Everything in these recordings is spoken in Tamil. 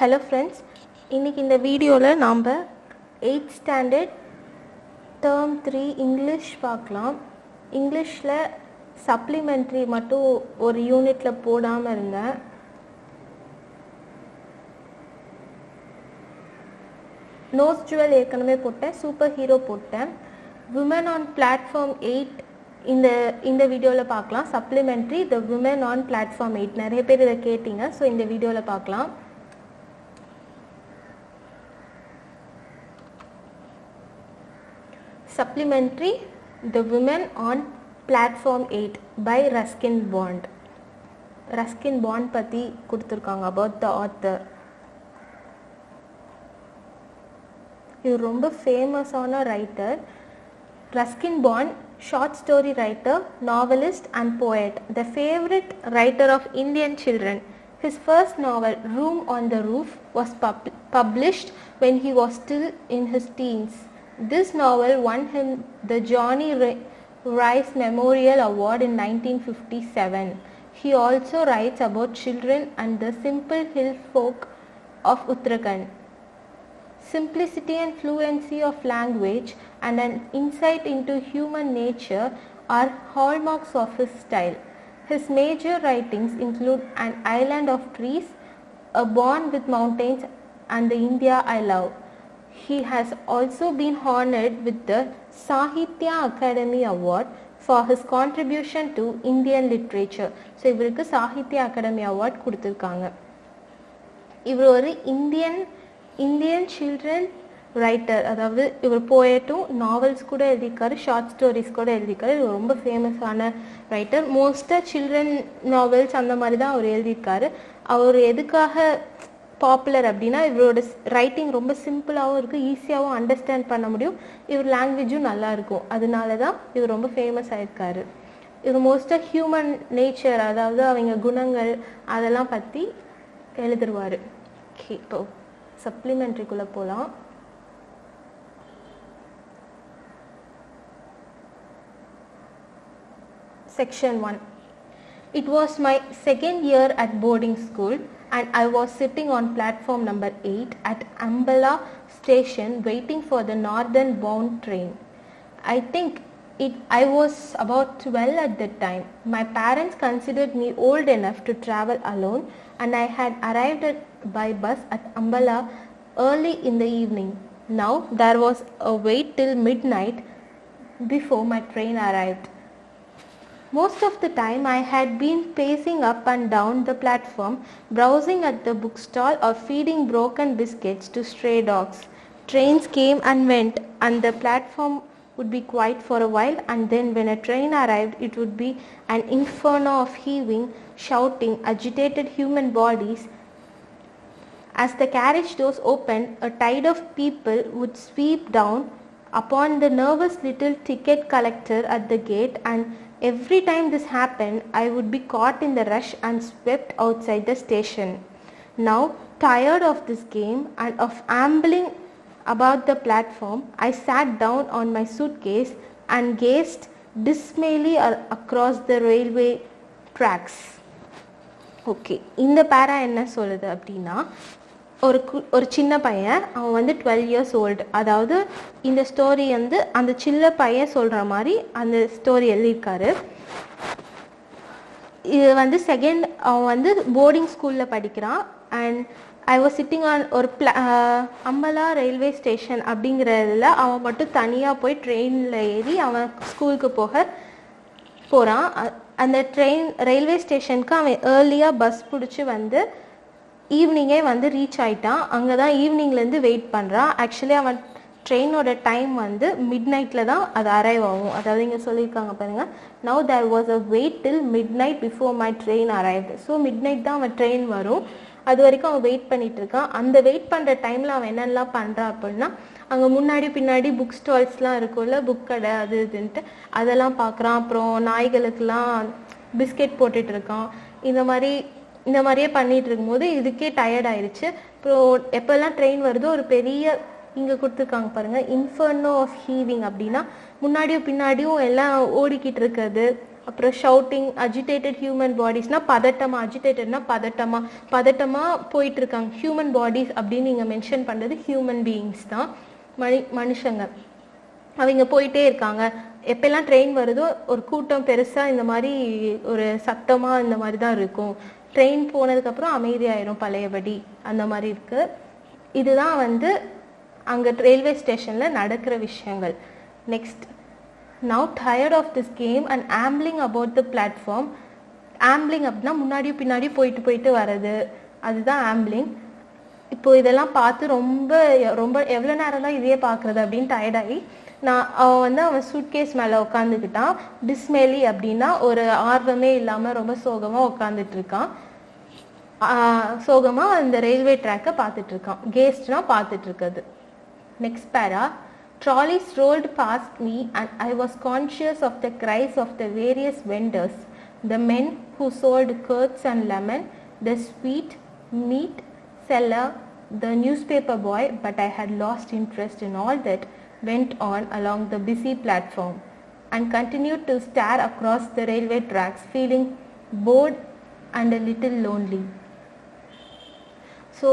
Hello friends, இன்னைக்கு இந்த வீடியோவில் நாம் 8th ஸ்டாண்டர்ட் டேர்ம் 3 இங்கிலீஷ் பார்க்கலாம். இங்கிலீஷில் சப்ளிமெண்ட்ரி மட்டும் ஒரு யூனிட்டில் போடாமல் இருந்தேன். நோஸ் ஜுவல் ஏற்கனவே போட்டேன், சூப்பர் ஹீரோ போட்டேன். விமன் ஆன் பிளாட்ஃபார்ம் 8 இந்த வீடியோவில் பார்க்கலாம். Supplementary the women on platform 8 நிறைய பேர் இதை கேட்டிங்க, ஸோ இந்த வீடியோவில் பார்க்கலாம். Supplementary The Women on Platform 8 by Ruskin Bond. Ruskin Bond பற்றி கொடுத்துருக்காங்க, about the author. இவர் ரொம்ப ஃபேமஸான writer. Ruskin Bond, short story writer, novelist and poet, the favorite writer of Indian children. His first novel, Room on the Roof, was published when he was still in his teens. This novel won him the Johnny Rice Memorial Award in 1957. He also writes about children and the simple hill folk of Uttarakhand. Simplicity and fluency of language and an insight into human nature are hallmarks of his style. His major writings include An Island of Trees, A Bond with Mountains, and The India I Love. He has also been honored with the Sahitya Academy Award for his contribution to Indian literature. So இவருக்கு சாகித்ய அகாடமி அவார்ட் கொடுத்துருக்காங்க. இவர் ஒரு இந்தியன் சில்ட்ரன் ரைட்டர், அதாவது இவர் போயட்டும் நாவல்ஸ் கூட எழுதியிருக்காரு, ஷார்ட் ஸ்டோரிஸ் கூட எழுதியிருக்காரு. இவர் ரொம்ப ஃபேமஸான ரைட்டர். மோஸ்ட்டாக சில்ட்ரன் நாவல்ஸ் அந்த மாதிரி தான் அவர் எழுதியிருக்காரு. அவர் எதுக்காக பாப்புலர் அப்படின்னா இவரோட ரைட்டிங் ரொம்ப சிம்பிளாகவும் இருக்குது, ஈஸியாகவும் அண்டர்ஸ்டாண்ட் பண்ண முடியும், இவர் லாங்குவேஜும் நல்லா இருக்கும். அதனால தான் இவர் ரொம்ப ஃபேமஸ் ஆகிருக்காரு. இவர் மோஸ்ட்டாக ஹியூமன் நேச்சர், அதாவது அவங்க குணங்கள் அதெல்லாம் பற்றி எழுதுருவார். ஓகே, இப்போ சப்ளிமெண்ட்ரிக்குள்ளே போகலாம். Section 1. It was my second year at boarding school and I was sitting on platform number 8 at Ambala station waiting for the northern bound train. I think I was about 12 at that time. My parents considered me old enough to travel alone and I had arrived by bus at Ambala early in the evening. Now there was a wait till midnight before my train arrived. Most of the time I had been pacing up and down the platform, browsing at the bookstall or feeding broken biscuits to stray dogs. Trains came and went and the platform would be quiet for a while, and then when a train arrived it would be an inferno of heaving, shouting, agitated human bodies. As the carriage doors opened, a tide of people would sweep down upon the nervous little ticket collector at the gate, and every time this happened, I would be caught in the rush and swept outside the station. Now, tired of this game and of ambling about the platform, I sat down on my suitcase and gazed dismally across the railway tracks. Okay, இந்த பேரா என்ன சொல்லுது அப்படின்னா, ஒரு சின்ன பையன், அவன் வந்து 12 years old. அதாவது இந்த ஸ்டோரி வந்து அந்த சின்ன பையன் சொல்கிற மாதிரி அந்த ஸ்டோரி எழுதியிருக்காரு. இது வந்து அவன் வந்து போர்டிங் ஸ்கூலில் படிக்கிறான். And I was sitting on ஒரு அம்பலா ரயில்வே ஸ்டேஷன் அப்படிங்கிறதுல அவன் மட்டும் தனியாக போய் ட்ரெயினில் ஏறி அவன் ஸ்கூலுக்கு போகிறான். அந்த ரயில்வே ஸ்டேஷனுக்கு அவன் ஏர்லியாக பஸ் பிடிச்சி வந்து ஈவினிங்கே வந்து ரீச் ஆகிட்டான். அங்கே தான் ஈவினிங்லேருந்து வெயிட் பண்ணுறான். ஆக்சுவலி அவன் ட்ரெயினோட டைம் வந்து மிட் நைட்டில் தான் அது அரைவ் ஆகும். அதாவது இங்கே சொல்லியிருக்காங்க பாருங்கள், now there was a wait till midnight before my train arrived. So midnight தான் அவன் ட்ரெயின் வரும், அது வரைக்கும் அவன் வெயிட் பண்ணிகிட்டு இருக்கான். அந்த வெயிட் பண்ணுற டைமில் அவன் என்னெல்லாம் பண்ணுறான் அப்படின்னா, அங்கே முன்னாடி பின்னாடி புக் ஸ்டால்ஸ்லாம் இருக்கும்ல, புக் கடை அது இதுன்ட்டு அதெல்லாம் பார்க்குறான். அப்புறம் நாய்களுக்கெல்லாம் பிஸ்கெட் போட்டுட்டு இருக்கான். இந்த மாதிரியே பண்ணிகிட்டு இருக்கும்போது இதுக்கே டயர்ட் ஆயிடுச்சு. அப்புறம் எப்போல்லாம் ட்ரெயின் வருதோ ஒரு பெரிய இங்கே கொடுத்துருக்காங்க பாருங்கள், இன்ஃபர்னோ ஆஃப் ஹீவிங் அப்படின்னா முன்னாடியும் பின்னாடியும் எல்லாம் ஓடிக்கிட்டு இருக்கிறது, அப்புறம் ஷவுட்டிங், அஜிடேட்டட் ஹியூமன் பாடிஸ்னால் பதட்டமாக, அஜிடேட்டட்னா பதட்டமாக போயிட்டு இருக்காங்க. ஹியூமன் பாடிஸ் அப்படின்னு நீங்கள் மென்ஷன் பண்ணுறது ஹியூமன் பீயிங்ஸ் தான், மனுஷங்க. அவங்க போயிட்டே இருக்காங்க. எப்பெல்லாம் ட்ரெயின் வருதோ ஒரு கூட்டம் பெருசாக இந்த மாதிரி ஒரு சத்தமாக இந்த மாதிரி தான் இருக்கும். ட்ரெயின் போனதுக்கப்புறம் அமைதியாயிரும் பழையபடி, அந்த மாதிரி இருக்குது. இதுதான் வந்து அங்கே ரயில்வே ஸ்டேஷனில் நடக்கிற விஷயங்கள். Next, now tired of this game and ambling about the platform. ambling அப்படின்னா முன்னாடியும் பின்னாடியும் போயிட்டு வர்றது, அதுதான் ambling. இப்போ இதெல்லாம் பார்த்து ரொம்ப எவ்வளோ நேரம் தான் இதையே பார்க்குறது அப்படின்னு டயர்டாகி அவன் சூட்கேஸ் மேலே உட்காந்துக்கிட்டான். டிஸ்மேலி அப்படின்னா ஒரு ஆர்வமே இல்லாமல் ரொம்ப சோகமாக உட்காந்துட்டு இருக்கான். சோகமாக அந்த ரயில்வே ட்ராக்கை பார்த்துட்டு இருக்கான். கேஸ்ட்னா பார்த்துட்டு இருக்குது. நெக்ஸ்ட் பேரா, trolleys rolled past me and I was conscious of the cries of the various vendors, the men who sold curds and lemon, the sweet meat seller, the newspaper boy, but I had lost interest in all that went on along the busy platform and continued to stare across the railway tracks, feeling bored and a little lonely. So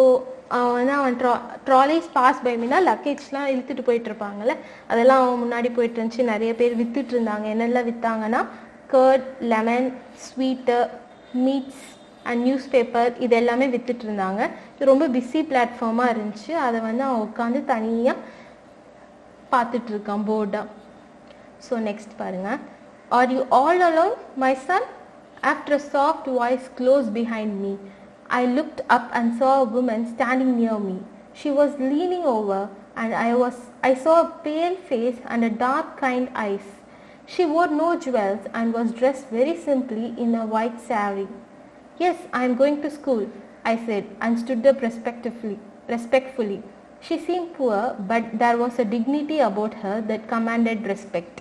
அவன் ட்ராலிஸ் பாஸ் பை மீனா லக்கேஜ்லாம் இழுத்துட்டு போயிட்டு இருப்பாங்கல்ல, அதெல்லாம் அவன் முன்னாடி போயிட்டு இருந்துச்சு. நிறைய பேர் வித்துட்டு இருந்தாங்க. என்னெல்லாம் விற்றாங்கன்னா curd, lemon, sweet, meats and newspaper, இது எல்லாமே வித்துட்டு இருந்தாங்க. இது ரொம்ப பிஸி பிளாட்ஃபார்மாக இருந்துச்சு. அதை வந்து அவன் உட்காந்து தனியாக பார்த்துட்டு இருக்கான் போர்டாக. ஸோ நெக்ஸ்ட் பாருங்க, are you all alone my son? After a soft voice close behind me. I looked up and saw a woman standing near me. She was leaning over and I saw a pale face and a dark kind eyes. She wore no jewels and was dressed very simply in a white saree. Yes, I am going to school, I said and stood up respectfully. She seemed poor, but there was a dignity about her that commanded respect.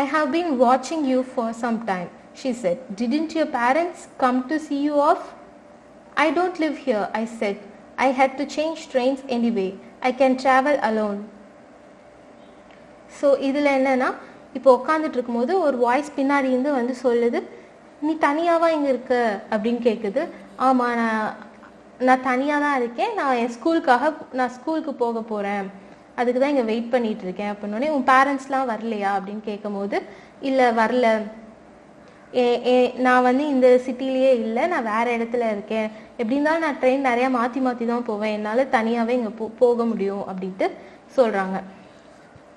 I have been watching you for some time, she said. Didn't your parents come to see you off? I don't live here, I said. I had to change trains anyway. I can travel alone. So இதில் என்னென்னா, இப்போ உட்காந்துட்டு இருக்கும்போது ஒரு வாய்ஸ் பின்னாடி இருந்து வந்து சொல்லுது, நீ தனியாவா இங்கே இருக்க அப்படின்னு கேட்குது. ஆமாம், நான் தனியாக தான் இருக்கேன். நான் ஸ்கூலுக்கு போக போகிறேன், அதுக்கு தான் இங்கே வெயிட் பண்ணிகிட்டு இருக்கேன் அப்படின்னோடனே, உன் பேரண்ட்ஸ்லாம் வரலையா அப்படின்னு கேட்கும் போது, இல்லை வரல, நான் வந்து இந்த சிட்டிலேயே இல்லை, நான் வேறு இடத்துல இருக்கேன், எப்படி இருந்தாலும் நான் ட்ரெயின் நிறையா மாற்றி தான் போவேன், என்னால் தனியாகவே இங்கே போக முடியும் அப்படின்ட்டு சொல்கிறாங்க.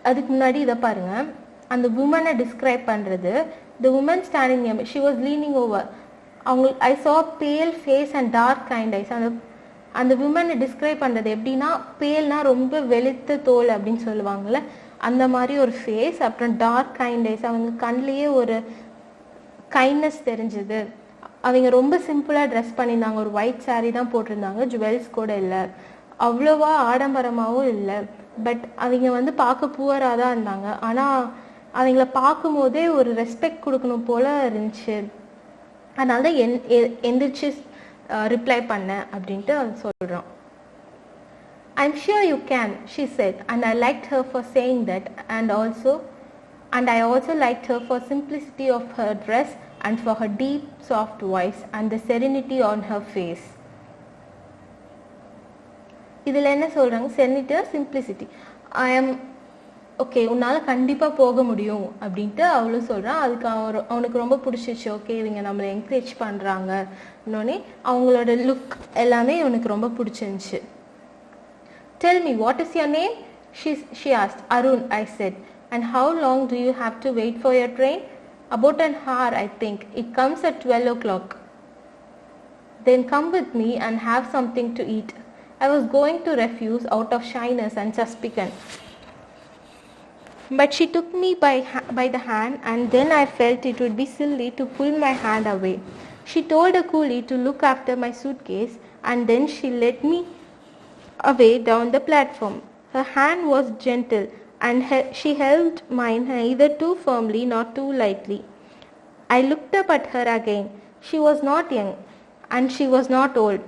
அதுக்கு முன்னாடி இதை பாருங்கள், அந்த உமனை டிஸ்கிரைப் பண்ணுறது. The woman standing near me, she was leaning over. I saw pale face and dark kind eyes. அந்த உமனை டிஸ்கிரைப் பண்ணுறது எப்படின்னா, பேல்னா ரொம்ப வெளுத்த தோல் அப்படின்னு சொல்லுவாங்கள்ல, அந்த மாதிரி ஒரு ஃபேஸ். அப்புறம் டார்க் கைண்ட் ஐஸ், அவங்க கண்ணிலேயே ஒரு கைண்ட்னஸ் தெரிஞ்சுது. அவங்க ரொம்ப சிம்பிளாக ட்ரெஸ் பண்ணியிருந்தாங்க. ஒரு ஒயிட் சாரீ தான் போட்டிருந்தாங்க, ஜுவல்ஸ் கூட இல்லை, அவ்வளோவா ஆடம்பரமாகவும் இல்லை. பட் அவங்க வந்து பார்க்க புவராக தான் இருந்தாங்க. ஆனால் அவங்கள பார்க்கும் போதே ஒரு ரெஸ்பெக்ட் கொடுக்கணும் போல் இருந்துச்சு. அதனால தான் எந்திரிச்சு ரிப்ளை பண்ணேன் அப்படின்ட்டு அவன் சொல்கிறான். I'm sure you can, she said, and I liked her for saying that, and I also liked her for simplicity of her dress and for her deep, soft voice and the serenity on her face. இதில் என்ன சொல்கிறாங்க, serenity, simplicity. I am okay, உன்னால் கண்டிப்பாக போக முடியும் அப்படின்ட்டு அவளும் சொல்கிறான். அதுக்கு அவனுக்கு ரொம்ப பிடிச்சிச்சு. ஓகே, இவங்க நம்மளை என்கரேஜ் பண்ணுறாங்க இன்னொன்னே, அவங்களோட லுக் எல்லாமே இவனுக்கு ரொம்ப பிடிச்சிருந்துச்சு. Tell me, what is your name? She asked. Arun, I said. And how long do you have to wait for your train? About an hour, I think. It comes at 12 o'clock. Then come with me and have something to eat. I was going to refuse out of shyness and suspicion. But she took me by the hand, and then I felt it would be silly to pull my hand away. She told a coolie to look after my suitcase, and then she led me away down the platform. Her hand was gentle, and she held mine neither too firmly nor too lightly. I looked up at her again. She was not young, and she was not old.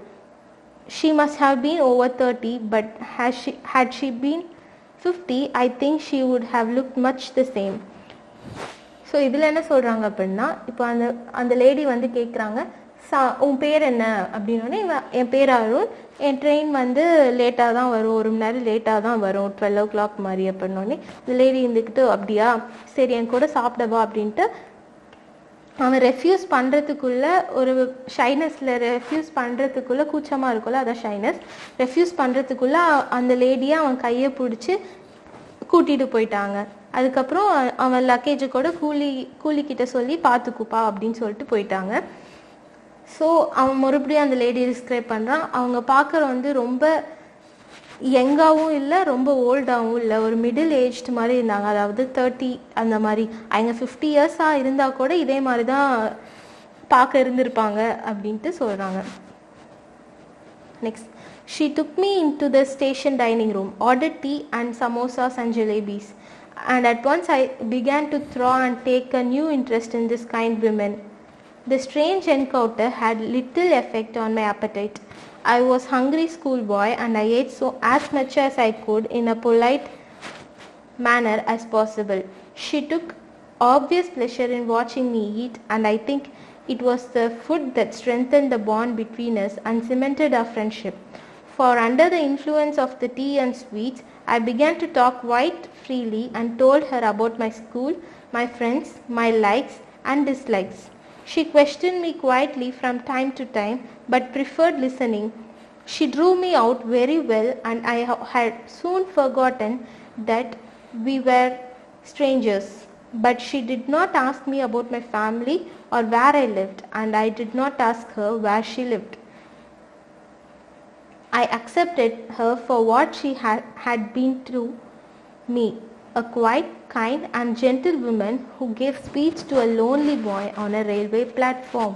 She must have been over 30, but had she been 50, I think she would have looked much the same. So இதில் என்ன சொல்கிறாங்க அப்படின்னா, இப்போ அந்த லேடி வந்து கேட்குறாங்க, உன் பேர் என்ன அப்படின்னோடனே, என் பேர் அருண், என் ட்ரெயின் வந்து லேட்டாக தான் வரும், 1 மணி நேரம் லேட்டாக தான் வரும், 12 o'clock மாதிரி அப்படின்னோடனே இந்த லேடி இருந்துக்கிட்டு, அப்படியா சரி என் கூட சாப்பிடவா அப்படின்ட்டு அவன் ரெஃப்யூஸ் பண்ணுறதுக்குள்ளே ஒரு ஷைனஸில் ரெஃப்யூஸ் பண்ணுறதுக்குள்ளே கூச்சமாக இருக்கும்ல, அதான் ஷைனஸ். ரெஃப்யூஸ் பண்ணுறதுக்குள்ளே அந்த லேடியை அவன் கையை பிடிச்சி கூட்டிகிட்டு போயிட்டாங்க. அதுக்கப்புறம் அவன் லக்கேஜை கூட கூலிக்கிட்ட சொல்லி பார்த்துக்குப்பா அப்படின்னு சொல்லிட்டு போயிட்டாங்க. ஸோ அவன் மறுபடியும் அந்த லேடி டிஸ்கிரைப் பண்ணுறான். அவங்க பார்க்குற வந்து ரொம்ப யங்காகவும் இல்லை, ரொம்ப ஓல்டாகவும் இல்லை, ஒரு மிடில் ஏஜ்டு மாதிரி இருந்தாங்க. அதாவது 30 அந்த மாதிரி. அவங்க 50 இயர்ஸாக இருந்தால் கூட இதே மாதிரி தான் பார்க்க இருந்திருப்பாங்க அப்படின்ட்டு சொல்கிறாங்க. Next, she took me into the station dining room, ordered tea and samosas and jalebis, and at once I began to thaw and take a new interest in this kind women. The strange encounter had little effect on my appetite. I was hungry schoolboy and I ate as much as I could in a polite manner as possible. She took obvious pleasure in watching me eat, and I think it was the food that strengthened the bond between us and cemented our friendship. For under the influence of the tea and sweets, I began to talk quite freely and told her about my school, my friends, my likes and dislikes. She questioned me quietly from time to time, but preferred listening. She drew me out very well, and I had soon forgotten that we were strangers. But she did not ask me about my family or where I lived, and I did not ask her where she lived. I accepted her for what she had been to me, a quiet, kind and gentle woman who gave speech to a lonely boy on a railway platform.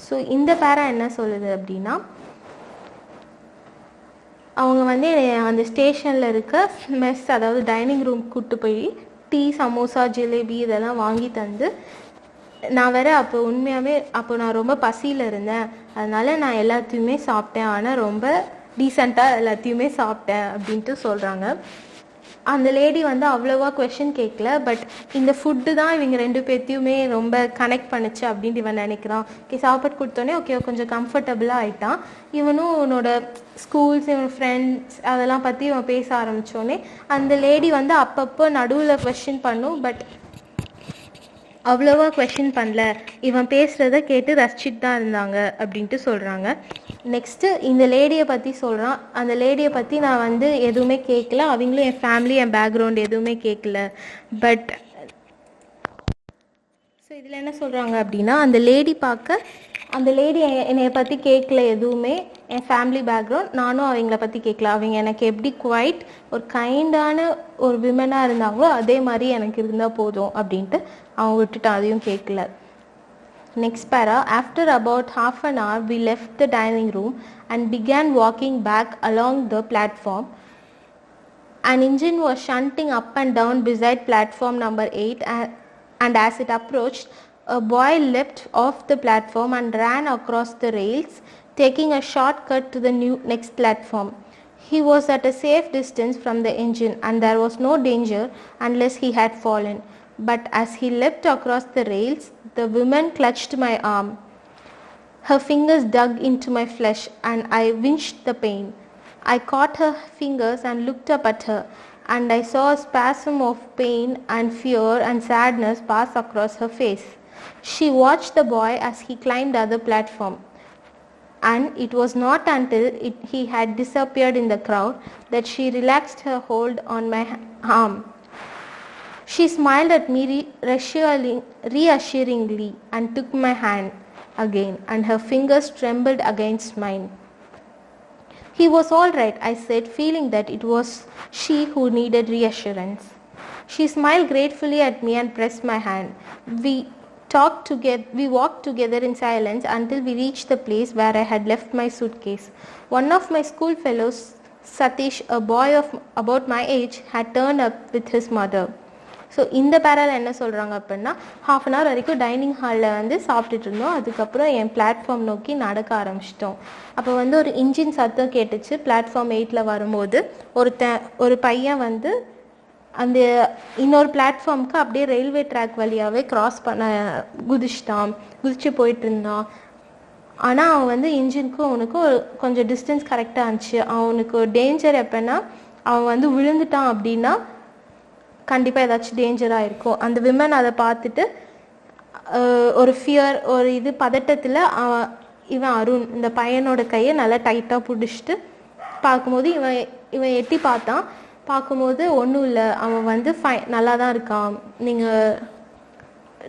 So இந்த பேரா என்ன சொல்லுது அப்படின்னா, அவங்க வந்து அந்த ஸ்டேஷனில் இருக்க மெஸ், அதாவது டைனிங் ரூம் கூப்பிட்டு போய் டீ, சமோசா, ஜிலேபி இதெல்லாம் வாங்கி தந்து, நான் வேற அப்போ உண்மையாகவே அப்போ நான் ரொம்ப பசியில் இருந்தேன், அதனால நான் எல்லாத்தையுமே சாப்பிட்டேன், ஆனால் ரொம்ப டீசெண்டாக எல்லாத்தையுமே சாப்பிட்டேன் அப்படின்ட்டு சொல்கிறாங்க. அந்த லேடி வந்து அவ்வளோவா கொஷின் கேட்கல, பட் இந்த ஃபுட்டு தான் இவங்க 2 பேர்த்தையுமே ரொம்ப கனெக்ட் பண்ணிச்சு அப்படின்ட்டு இவன் நினைக்கிறான். சாப்பாடு கொடுத்தோன்னே ஓகே கொஞ்சம் கம்ஃபர்டபுளாக ஆகிட்டான். இவனும் இவனோட ஸ்கூல்ஸ், இவன் ஃப்ரெண்ட்ஸ் அதெல்லாம் பற்றி இவன் பேச ஆரம்பித்தோடனே அந்த லேடி வந்து அப்பப்போ நடுவில் கொஷின் பண்ணும், பட் அவ்வளோவா கொஷின் பண்ணல, இவன் பேசுகிறத கேட்டு ரசிச்சுட்டு தான் இருந்தாங்க அப்படின்ட்டு சொல்கிறாங்க. நெக்ஸ்ட்டு இந்த லேடியை பற்றி சொல்கிறான். அந்த லேடியை பற்றி நான் வந்து எதுவுமே கேட்கல, அவங்களும் என் ஃபேமிலி, என் பேக்ரவுண்ட் எதுவுமே கேட்கல. பட் ஸோ இதில் என்ன சொல்கிறாங்க அப்படின்னா, அந்த லேடி என்னை பற்றி கேட்கல எதுவுமே, என் ஃபேமிலி பேக்ரவுண்ட், நானும் அவங்கள பற்றி கேட்கல. அவங்க எனக்கு எப்படி குவைட் ஒரு கைண்டான ஒரு விமனாக இருந்தாங்களோ அதே மாதிரி எனக்கு இருந்தால் போதும் அப்படின்ட்டு அவங்க விட்டுட்டு அதையும் கேட்கல. Next para, after about half an hour, we left the dining room and began walking back along the platform. An engine was shunting up and down beside platform number 8, and as it approached, a boy leapt off the platform and ran across the rails, taking a shortcut to the next platform. He was at a safe distance from the engine, and there was no danger unless he had fallen. But as he leapt across the rails, the woman clutched my arm. Her fingers dug into my flesh, and I winced the pain. I caught her fingers and looked up at her, and I saw a spasm of pain and fear and sadness pass across her face. She watched the boy as he climbed the other platform, and it was not until he had disappeared in the crowd that she relaxed her hold on my arm. She smiled at me reassuringly and took my hand again, and her fingers trembled against mine. He was all right, I said, feeling that it was she who needed reassurance. She smiled gratefully at me and pressed my hand. We walked together in silence until we reached the place where I had left my suitcase. One of my school fellows, Satish, a boy of about my age, had turned up with his mother. So இந்த பேரால் என்ன சொல்கிறாங்க அப்படின்னா, ½ an hour வரைக்கும் டைனிங் ஹாலில் வந்து சாப்பிட்டுட்டு இருந்தோம். அதுக்கப்புறம் என் பிளாட்ஃபார்ம் நோக்கி நடக்க ஆரம்பிச்சிட்டோம். அப்போ வந்து ஒரு இன்ஜின் சத்தம் கேட்டுச்சு. பிளாட்ஃபார்ம் 8 வரும்போது ஒரு பையன் வந்து அந்த இன்னொரு பிளாட்ஃபார்முக்கு அப்படியே ரயில்வே ட்ராக் வழியாகவே கிராஸ் பண்ண குதிச்சு போயிட்டு இருந்தான். ஆனால் அவன் வந்து இன்ஜினுக்கும் அவனுக்கும் கொஞ்சம் டிஸ்டன்ஸ் கரெக்டாக இருந்துச்சு. அவனுக்கு டேஞ்சர் எப்போன்னா அவன் வந்து விழுந்துட்டான் அப்படின்னா கண்டிப்பாக ஏதாச்சும் டேஞ்சராக இருக்கும். அந்த விமன் அதை பார்த்துட்டு ஒரு ஃபியர் ஒரு பதட்டத்தில் இவன் அருண் இந்த பையனோட கையை நல்லா டைட்டாக பிடிச்சிட்டு பார்க்கும்போது இவன் எட்டி பார்க்கும்போது ஒன்றும் இல்லை, அவன் வந்து நல்லா தான் இருக்கான். நீங்கள்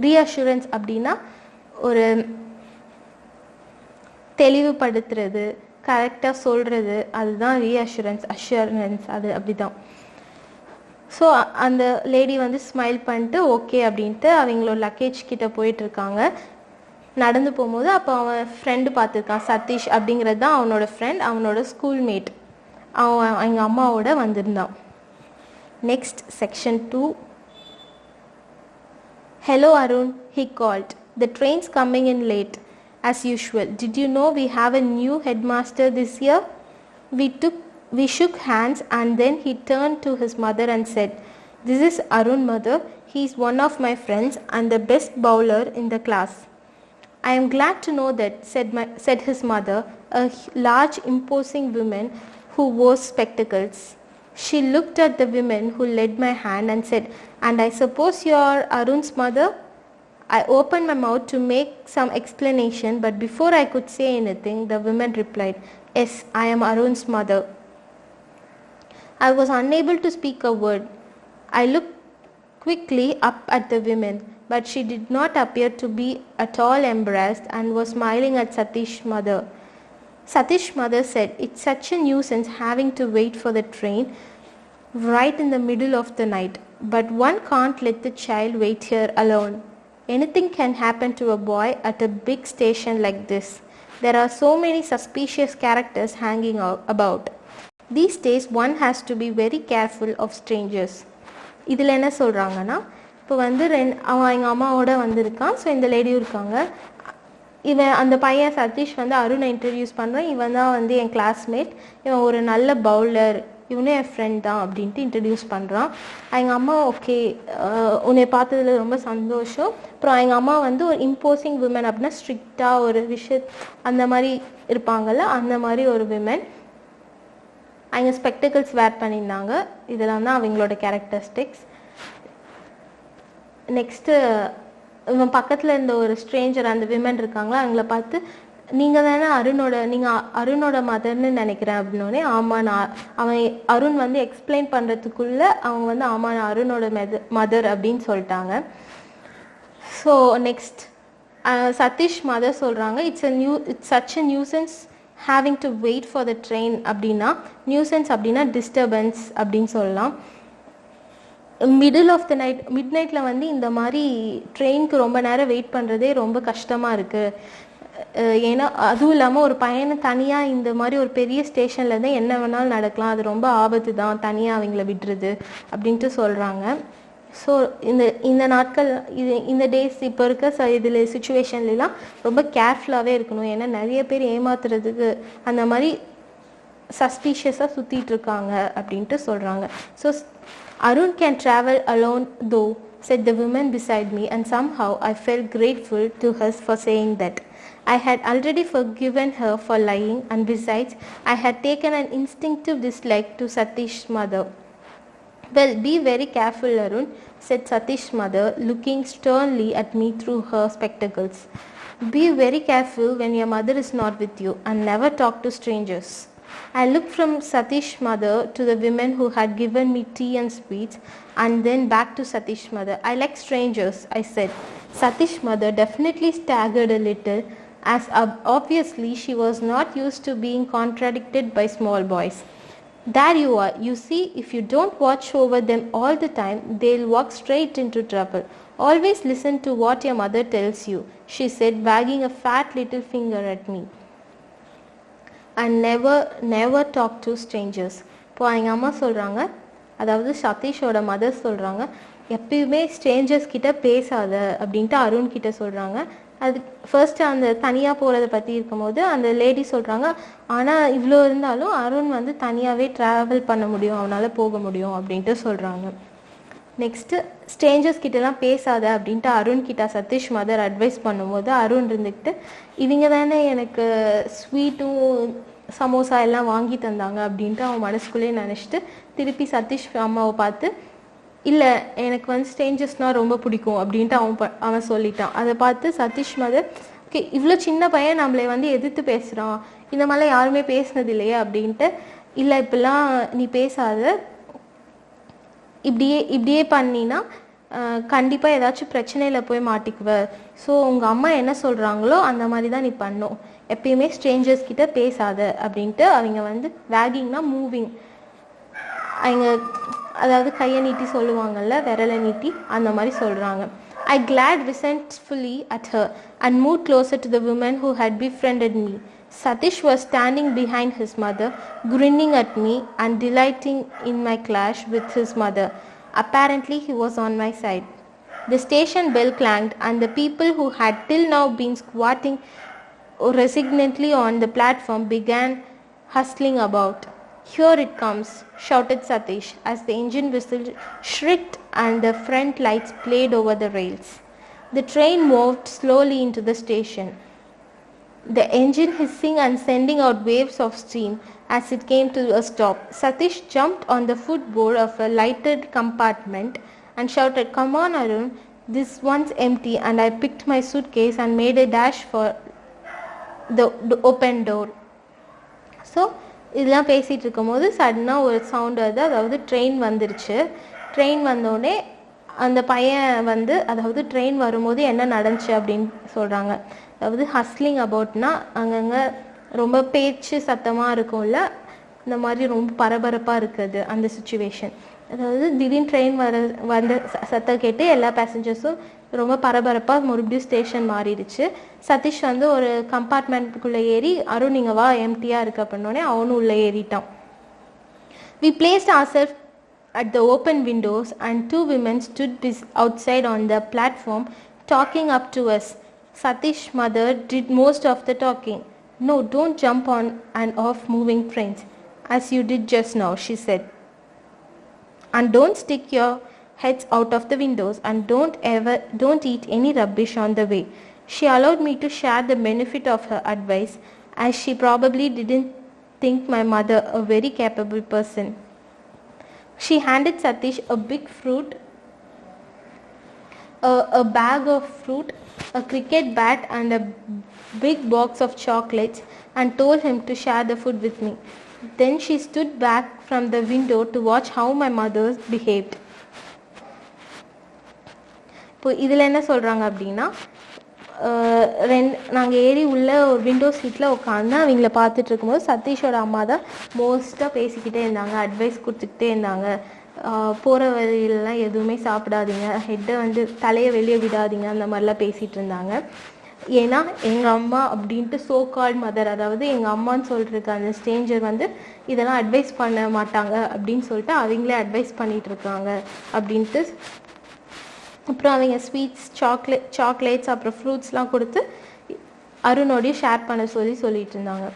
ரீஅஷூரன்ஸ் அப்படின்னா ஒரு தெளிவுபடுத்துறது, கரெக்டாக சொல்கிறது, அதுதான் அஷூரன்ஸ் அது அப்படி தான். ஸோ அந்த லேடி வந்து ஸ்மைல் பண்ணிட்டு ஓகே அப்படின்ட்டு அவங்களோட லக்கேஜ் கிட்ட போயிட்டுருக்காங்க. நடந்து போகும்போது அப்போ அவன் ஃப்ரெண்டு பார்த்துருக்கான், சதீஷ் அப்படிங்கிறது தான் அவனோட ஃப்ரெண்ட், அவனோட ஸ்கூல்மேட். அவன் எங்கள் அம்மாவோட வந்திருந்தான். Next section 2. Hello Arun, he called. The train's coming in late as usual. Did you know we have a new headmaster this year? We shook hands and then he turned to his mother and said, "This is Arun, mother. He is one of my friends and the best bowler in the class." "I am glad to know that," said his mother, a large imposing woman who wore spectacles. She looked at the woman who led my hand and said, "And I suppose you are Arun's mother?" I opened my mouth to make some explanation, but before I could say anything, the woman replied, "Yes, I am Arun's mother." I was unable to speak a word. I looked quickly up at the woman, but she did not appear to be at all embarrassed and was smiling at Satish's mother. Satish's mother said, "It's such a nuisance having to wait for the train right in the middle of the night, but one can't let the child wait here alone. Anything can happen to a boy at a big station like this. There are so many suspicious characters hanging about. These days one has to be very careful of strangers." இதில் என்ன சொல்கிறாங்கன்னா, இப்போ வந்து அவன் எங்கள் அம்மாவோட வந்திருக்கான். ஸோ இந்த லேடியும் இருக்காங்க. இவன் அந்த பையன் சதீஷ் வந்து அருணை இன்ட்ரடியூஸ் பண்ணுறான். இவன் தான் வந்து என் கிளாஸ்மேட், இவன் ஒரு நல்ல பவுலர், இவனும் என் ஃப்ரெண்ட் தான் அப்படின்ட்டு இன்ட்ரடியூஸ் பண்ணுறான். எங்கள் அம்மா ஓகே உன்னை பார்த்ததுல ரொம்ப சந்தோஷம். அப்புறம் எங்கள் அம்மா வந்து ஒரு இம்போசிங் விமன் அப்படின்னா ஸ்ட்ரிக்டாக ஒரு அந்த மாதிரி இருப்பாங்கள்ல, அந்த மாதிரி ஒரு விமன். அவங்க ஸ்பெக்டிகல்ஸ் வேர் பண்ணியிருந்தாங்க. இதெல்லாம் தான் அவங்களோட கேரக்டரிஸ்டிக்ஸ். நெக்ஸ்ட்டு இவன் பக்கத்தில் இருந்த ஒரு ஸ்ட்ரேஞ்சர், அந்த விமன் இருக்காங்களா, அவங்கள பார்த்து நீங்கள் தானே அருணோட மதர்னு நினைக்கிறேன் அப்படின்னோடனே, ஆமாம் அவன் அருண் வந்து எக்ஸ்பிளைன் பண்ணுறதுக்குள்ளே அவங்க வந்து ஆமாம் நான் அருணோட மதர் அப்படின்னு சொல்லிட்டாங்க. ஸோ நெக்ஸ்ட் சதீஷ் மதர் சொல்கிறாங்க, it's such a nuisance having to wait for the train அப்படின்னா, நியூசன்ஸ் அப்படின்னா டிஸ்டர்பன்ஸ் அப்படின்னு சொல்லலாம். மிடில் ஆஃப் த நைட், மிட் நைட்டில் வந்து இந்த மாதிரி ட்ரெயினுக்கு ரொம்ப நேரம் வெயிட் பண்ணுறதே ரொம்ப கஷ்டமாக இருக்குது. ஏன்னா அதுவும் இல்லாமல் ஒரு பையனை தனியாக இந்த மாதிரி ஒரு பெரிய ஸ்டேஷனில் இருந்தால் என்ன வேணாலும் நடக்கலாம், அது ரொம்ப ஆபத்து தான் தனியாக அவங்கள விடுறது அப்படின்ட்டு சொல்கிறாங்க. ஸோ இந்த நாட்கள் இந்த டேஸ் இப்போ இருக்க இதில் சுச்சுவேஷன்லாம் ரொம்ப கேர்ஃபுல்லாகவே இருக்கணும். ஏன்னா நிறைய பேர் ஏமாத்துறதுக்கு அந்த மாதிரி சஸ்பீஷியஸாக சுற்றிட்டு இருக்காங்க அப்படின்ட்டு சொல்கிறாங்க. So Arun can travel alone though, said the woman beside me, and somehow I felt grateful to her for saying that. I had already forgiven her for lying, and besides, I had taken an instinctive dislike to Satish's mother. Well, be very careful, Arun, said Satish's mother, looking sternly at me through her spectacles. Be very careful when your mother is not with you, and never talk to strangers. I looked from Satish's mother to the women who had given me tea and sweets, and then back to Satish's mother. I like strangers, I said. Satish's mother definitely staggered a little, as obviously she was not used to being contradicted by small boys. There you are. You see, if you don't watch over them all the time, they'll walk straight into trouble. Always listen to what your mother tells you, she said, wagging a fat little finger at me. And never talk to strangers. இப்போ எங்கள் அம்மா சொல்கிறாங்க, அதாவது சதீஷோட மதர் சொல்கிறாங்க, எப்பயுமே ஸ்ட்ரேஞ்சர்ஸ் கிட்ட பேசாத அப்படின்ட்டு அருண் கிட்ட சொல்கிறாங்க. அது ஃபர்ஸ்ட்டு அந்த தனியாக போகிறத பற்றி இருக்கும்போது அந்த லேடி சொல்கிறாங்க, ஆனால் இவ்வளோ இருந்தாலும் அருண் வந்து தனியாகவே ட்ராவல் பண்ண முடியும், அவனால் போக முடியும் அப்படின்ட்டு சொல்கிறாங்க. நெக்ஸ்ட்டு ஸ்ட்ரேஞ்சர்ஸ் கிட்டலாம் பேசாத அப்படின்ட்டு அருண் கிட்ட சதீஷ் மதர் அட்வைஸ் பண்ணும்போது அருண் இருந்துக்கிட்டு இவங்க தானே எனக்கு ஸ்வீட்டும் சமோசா எல்லாம் வாங்கி தந்தாங்க அப்படின்ட்டு அவன் மனசுக்குள்ளேயே நினச்சிட்டு திருப்பி சதீஷ் அம்மாவை பார்த்து இல்லை எனக்கு வந்து ஸ்ட்ரேஞ்சர்ஸ்னால் ரொம்ப பிடிக்கும் அப்படின்ட்டு அவன் சொல்லிட்டான். அதை பார்த்து சதீஷ் மதர் ஓகே இவ்வளோ சின்ன பையன் நம்மளை வந்து எதிர்த்து பேசுகிறான், இந்த மாதிரிலாம் யாருமே பேசினது இல்லையே அப்படின்ட்டு, இல்லை இப்படிலாம் நீ பேசாத, இப்படியே பண்ணினா கண்டிப்பாக ஏதாச்சும் பிரச்சனையில் போய் மாட்டிக்குவ. ஸோ உங்கள் அம்மா என்ன சொல்கிறாங்களோ அந்த மாதிரி தான் நீ பண்ணும், எப்பயுமே ஸ்ட்ரேஞ்சர்ஸ் கிட்ட பேசாத அப்படின்ட்டு அவங்க வந்து வேகிங்னா மூவிங், அவங்க அதாவது கையை நீட்டி சொல்லுவாங்கள்ல, விரலை நீட்டி அந்த மாதிரி சொல்கிறாங்க. I glared resentfully at her and moved closer to the woman who had befriended me. Satish was standing behind his mother, grinning at me and delighting in my clash with his mother. Apparently he was on my side. The station bell clanged and the people who had till now been squatting resignedly on the platform began hustling about. Here it comes, shouted Satish as the engine whistle shrieked and the front lights played over the rails. The train moved slowly into the station, the engine hissing and sending out waves of steam as it came to a stop. Satish jumped on the footboard of a lighted compartment and shouted, "Come on Arun, this one's empty," and I picked my suitcase and made a dash for the open door. So இதெல்லாம் பேசிகிட்டு இருக்கும்போது சடனாக ஒரு சவுண்டு வருது, அதாவது ட்ரெயின் வந்துருச்சு. ட்ரெயின் வந்தோடனே அந்த பையன் வந்து, அதாவது ட்ரெயின் வரும்போது என்ன நடந்துச்சு அப்படின்னு சொல்கிறாங்க. அதாவது ஹஸ்லிங் அபவுட்னா அங்கங்கே ரொம்ப பேச்சு சத்தமாக இருக்கும்ல, இந்த மாதிரி ரொம்ப பரபரப்பாக இருக்குது அந்த சுச்சுவேஷன். அதாவது திடீர்னு ட்ரெயின் வந்த சத்தம் கேட்டு எல்லா பேசஞ்சர்ஸும் ரொம்ப பரபரப்பாக மறுபடியும் ஸ்டேஷன் மாறிடுச்சு. சதீஷ் வந்து ஒரு கம்பார்ட்மெண்ட்டுக்குள்ளே ஏறி அருண் நீங்கள் வா எம்டியாக இருக்கு அப்படின்னோடனே அவனும் உள்ளே ஏறிட்டான். We placed ourselves at the open windows and two women stood outside on the platform talking up to us. Satish's mother did most of the talking. "No, don't jump on and off moving trains as you did just now," she said. "And don't stick your heads out of the windows and don't eat any rubbish on the way." She allowed me to share the benefit of her advice, as she probably didn't think my mother a very capable person. She handed Satish a big fruit, a bag of fruit, a cricket bat and a big box of chocolates and told him to share the food with me. Then she stood back from the window to watch how my mother behaved. இப்போ இதில் என்ன சொல்கிறாங்க அப்படின்னா, நாங்கள் ஏறி உள்ள ஒரு விண்டோ சீட்டில் உட்காந்து அவங்கள பார்த்துட்டு இருக்கும்போது சதீஷோட அம்மா தான் மோஸ்ட்டாக பேசிக்கிட்டே இருந்தாங்க, அட்வைஸ் கொடுத்துக்கிட்டே இருந்தாங்க. போகிற வழியிலலாம் எதுவுமே சாப்பிடாதீங்க, ஹெட்டை வந்து தலையை வெளியே விடாதீங்க, அந்த மாதிரிலாம் பேசிகிட்டு இருந்தாங்க. ஏன்னா எங்கள் அம்மா அப்படின்ட்டு சோ கால்ட் மதர், அதாவது எங்கள் அம்மான்னு சொல்லிட்டு அந்த ஸ்ட்ரேஞ்சர் வந்து இதெல்லாம் அட்வைஸ் பண்ண மாட்டாங்க அப்படின்னு சொல்லிட்டு அவங்களே அட்வைஸ் பண்ணிகிட்டு இருக்காங்க அப்படின்ட்டு. அப்புறம் அவங்க ஸ்வீட்ஸ், சாக்லேட்ஸ் அப்புறம் ஃப்ரூட்ஸ்லாம் கொடுத்து அருணோடையும் ஷேர் பண்ண சொல்லிட்டு இருந்தாங்க.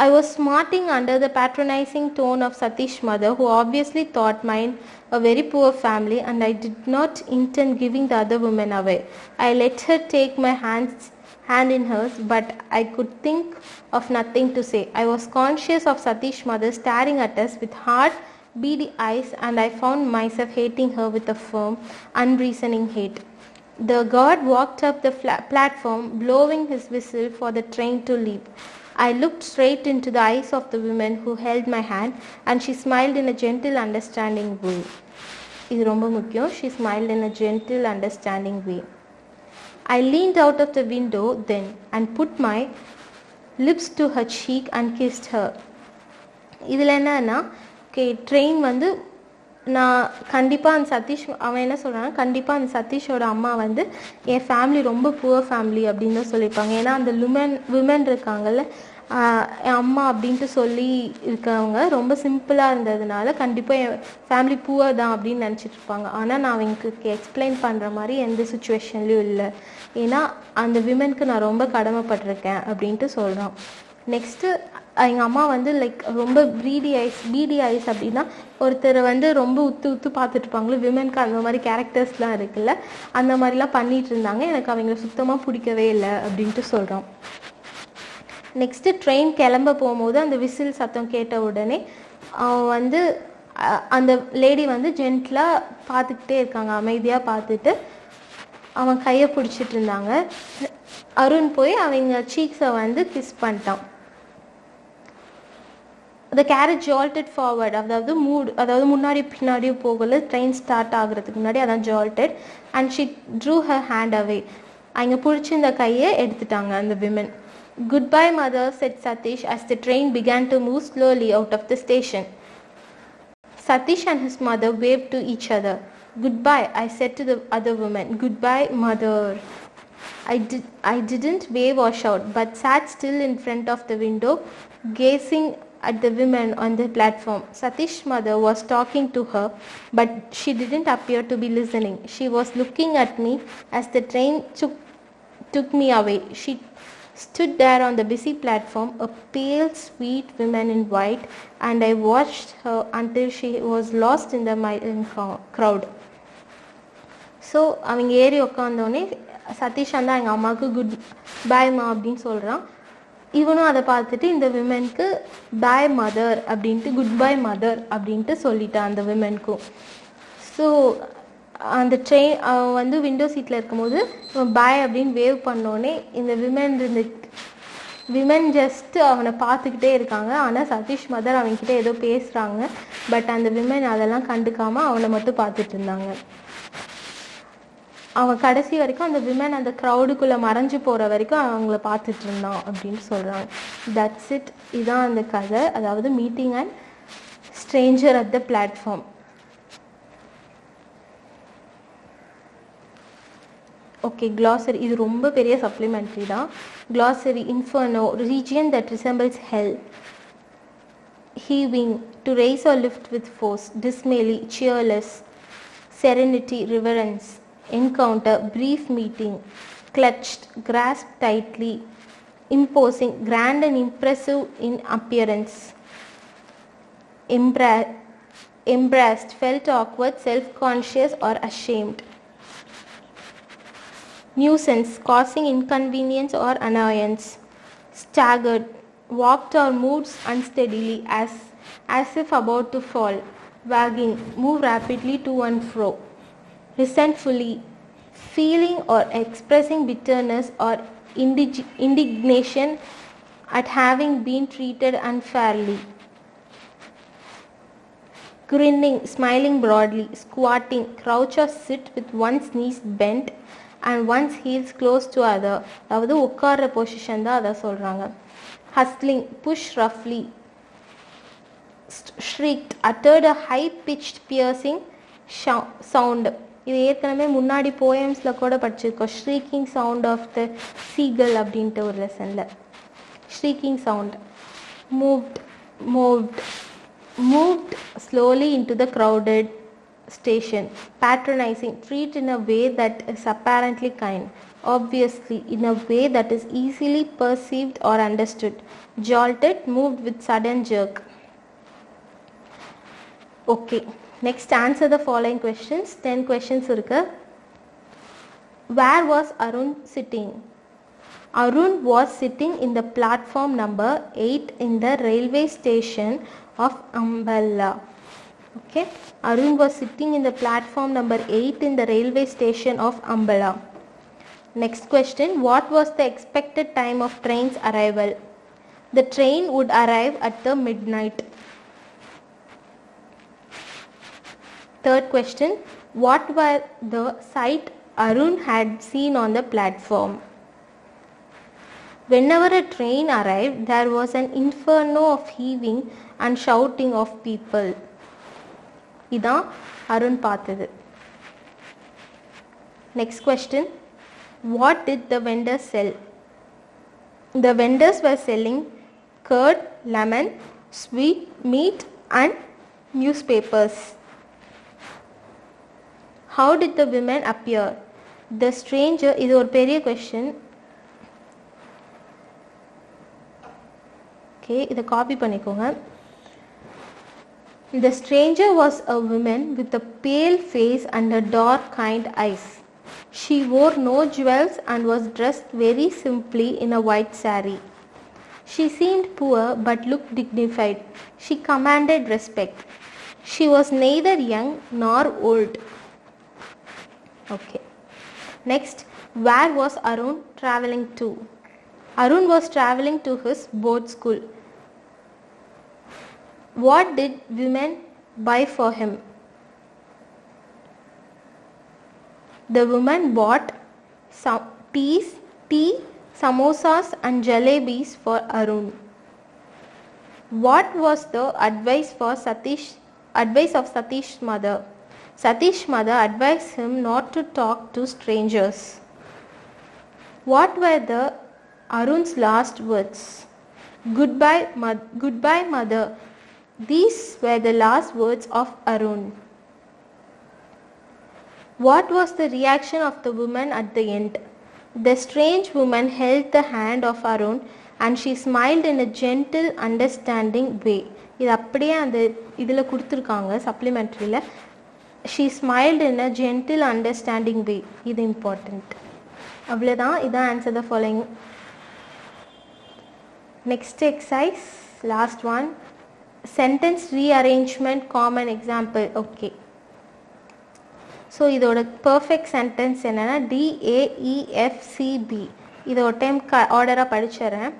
I was smarting under the patronizing tone of Satish's mother, who obviously thought mine a very poor family, and I did not intend giving the other woman away. I let her take my hand in hers, but I could think of nothing to say. I was conscious of Satish's mother staring at us with hard, beady eyes, and I found myself hating her with a firm, unreasoning hate. The guard walked up the platform, blowing his whistle for the train to leave. I looked straight into the eyes of the woman who held my hand, and she smiled in a gentle, understanding way. இது ரொம்ப முக்கியம். She smiled in a gentle, understanding way. I leaned out of the window then and put my lips to her cheek and kissed her. இதில் என்னன்னா, ட்ரெயின் வந்து நான் கண்டிப்பாக அந்த சதீஷ் அவன் என்ன சொல்கிறான்னா, கண்டிப்பாக அந்த சதீஷோட அம்மா வந்து என் ஃபேமிலி ரொம்ப புவர் ஃபேமிலி அப்படின்னு தான் சொல்லியிருப்பாங்க. ஏன்னா அந்த விமன் இருக்காங்கல்ல, என் அம்மா அப்படின்ட்டு சொல்லி இருக்கவங்க ரொம்ப சிம்பிளாக இருந்ததுனால கண்டிப்பாக என் ஃபேமிலி புவர் தான் அப்படின்னு நினச்சிட்டு இருப்பாங்க. ஆனால் நான் அவங்களுக்கு எக்ஸ்பிளைன் பண்ணுற மாதிரி எந்த சுச்சுவேஷன்லையும் இல்லை, ஏன்னா அந்த விமனுக்கு நான் ரொம்ப கடமைப்பட்டிருக்கேன் அப்படின்ட்டு சொல்கிறான். நெக்ஸ்ட்டு எங்கள் அம்மா வந்து லைக் ரொம்ப பீடி ஐஸ் அப்படின்னா ஒருத்தரை வந்து ரொம்ப உத்து பார்த்துட்ருப்பாங்களே, விமென்க்கு அந்த மாதிரி கேரக்டர்ஸ்லாம் இருக்குல்ல, அந்த மாதிரிலாம் பண்ணிகிட்டு இருந்தாங்க. எனக்கு அவங்கள சுத்தமாக பிடிக்கவே இல்லை அப்படின்ட்டு சொல்கிறோம். நெக்ஸ்ட்டு ட்ரெயின் கிளம்ப போகும்போது அந்த விசில் சத்தம் கேட்ட உடனே அவன் வந்து அந்த லேடி வந்து ஜென்ட்லாக பார்த்துக்கிட்டே இருக்காங்க, அமைதியாக பார்த்துட்டு அவன் கையை பிடிச்சிட்டு இருந்தாங்க. அருண் போய் அவங்க சீக்ஸை வந்து கிஸ் பண்ணிட்டான். The carriage jolted forward, அதாவது முன்னாடி பின்னாடியும் போகல, ட்ரெயின் ஸ்டார்ட் ஆகுறதுக்கு முன்னாடி அதான் jolted, and she drew her hand away. அவங்க பிடிச்சிருந்த கையை எடுத்துட்டாங்க அந்த women. Goodbye mother, said Satish as the train began to move slowly out of the station. Satish and his mother waved to each other. Goodbye, I said to the other woman. Goodbye mother. I didn't wave or shout, but sat still in front of the window, gazing at the women on the platform. Satish's mother was talking to her, but she didn't appear to be listening. She was looking at me as the train took me away. She stood there on the busy platform, a pale, sweet woman in white, and I watched her until she was lost in the crowd. So அவங்க ஏறி உட்காந்தோடனே சதீஷ் வந்து எங்கள் அம்மாவுக்கு குட் பாய்மா அப்படின்னு சொல்கிறான். இவனும் அதை பார்த்துட்டு இந்த விமென்க்கு பாய் மதர் அப்படின்ட்டு, குட் பாய் மதர் அப்படின்ட்டு சொல்லிட்டான் அந்த விமென்க்கும். ஸோ அந்த ட்ரெயின் அவன் வந்து விண்டோ சீட்டில் இருக்கும்போது பாய் அப்படின்னு வேவ் பண்ணோடனே இந்த விமென் ஜஸ்ட்டு அவனை பார்த்துக்கிட்டே இருக்காங்க. ஆனால் சதீஷ் மதர் அவன்கிட்ட ஏதோ பேசுகிறாங்க, பட் அந்த விமென் அதெல்லாம் கண்டுக்காமல் அவனை மட்டும் பார்த்துட்டு இருந்தாங்க. அவன் கடைசி வரைக்கும் அந்த விமன் அந்த க்ரௌடுக்குள்ளே மறைஞ்சு போகிற வரைக்கும் அவங்கள பார்த்துட்டு இருந்தான் அப்படின்னு சொல்கிறாங்க. That's it. இதுதான் அந்த கதை, அதாவது meeting and Stranger at the platform. Okay, glossary. இது ரொம்ப பெரிய சப்ளிமெண்ட்ரி தான். glossary: inferno, region that resembles hell. Heaving, to raise or lift with force. Dismally, cheerless. Serenity, reverence. Encounter, brief meeting. Clutched, grasped tightly. Imposing, grand and impressive in appearance. Embarrassed, felt awkward, self-conscious or ashamed. Nuisance, causing inconvenience or annoyance. Staggered, walked or moved unsteadily as if about to fall. Wagging, move rapidly to and fro. Resentfully, feeling or expressing bitterness or indignation at having been treated unfairly. Grinning, smiling broadly. Squatting, crouch or sit with one's knees bent and one's heels close to other, அதாவது உட்கார்ற பொசிஷன் தான் அதை சொல்கிறாங்க. Hustling, push roughly. Shrieked, uttered a high-pitched piercing sound. இது ஏற்கனவே முன்னாடி போயம்ஸில் கூட படிச்சிருக்கோம். Shrieking sound of the seagull அப்படின்ட்டு ஒரு லெசனில். Shrieking sound. Moved slowly into the crowded station. Patronizing, treat in a way that is apparently kind, obviously in a way that is easily perceived or understood. Jolted, moved with sudden jerk. Okay, next answer the following questions. 10 questions irukku. Where was Arun sitting? Arun was sitting in the platform number 8 in the railway station of Ambala. Okay, Arun was sitting in the platform number 8 in the railway station of Ambala. Next question, what was the expected time of train's arrival? The train would arrive at the midnight. Third question, what were the sight Arun had seen on the platform? Whenever a train arrived, there was an inferno of heaving and shouting of people. இதான் அருண் பார்த்தது. Next question, what did the vendors sell? The vendors were selling curd, lemon, sweet meat and newspapers. How did the women appear? The stranger, இது ஒரு பெரிய question. Okay, இதை காப்பி பண்ணிக்கோங்க. The stranger was a woman with a pale face and a dark kind eyes. She wore no jewels and was dressed very simply in a white saree. She seemed poor but looked dignified. She commanded respect. She was neither young nor old. Okay. Next, where was Arun traveling to? Arun was traveling to his board school. What did women buy for him? The woman bought some tea, samosas and jalebis for Arun. What was the advice of Satish's mother? Satish's mother advised him not to talk to strangers. What were the Arun's last words? Goodbye, mother. These were the last words of Arun. What was the reaction of the woman at the end? The strange woman held the hand of Arun and she smiled in a gentle, understanding way. இது அப்படியே அந்த இதில் கொடுத்துருக்காங்க சப்ளிமெண்ட்ரியில். She smiled in a gentle, understanding way. இது இம்பார்ட்டண்ட். அவ்வளோதான். இதான் answer the following. Next exercise, last one. Sentence rearrangement common example. Okay, so இதோட பர்ஃபெக்ட் சென்டென்ஸ் என்னென்னா DAEFCB. இதை ஒரு time ஆர்டராக படிச்சிடறேன்.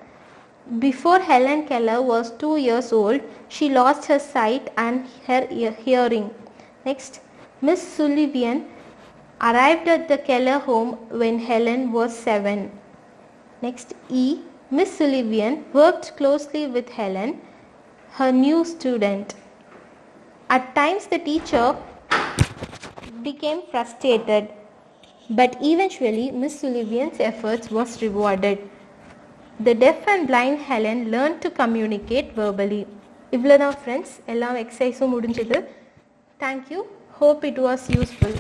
Before Helen Keller was 2 years old, she lost her sight and her hearing. Next, Miss Sullivan arrived at the Keller home when Helen was 7. Next, Miss Sullivan worked closely with Helen, her new student. At times the teacher became frustrated, but eventually Miss Sullivan's efforts was rewarded. The deaf and blind Helen learned to communicate verbally. இவ்வளோதான் ஃப்ரெண்ட்ஸ், எல்லாம் எக்ஸசைஸும் முடிஞ்சது. Thank you. Hope it was useful.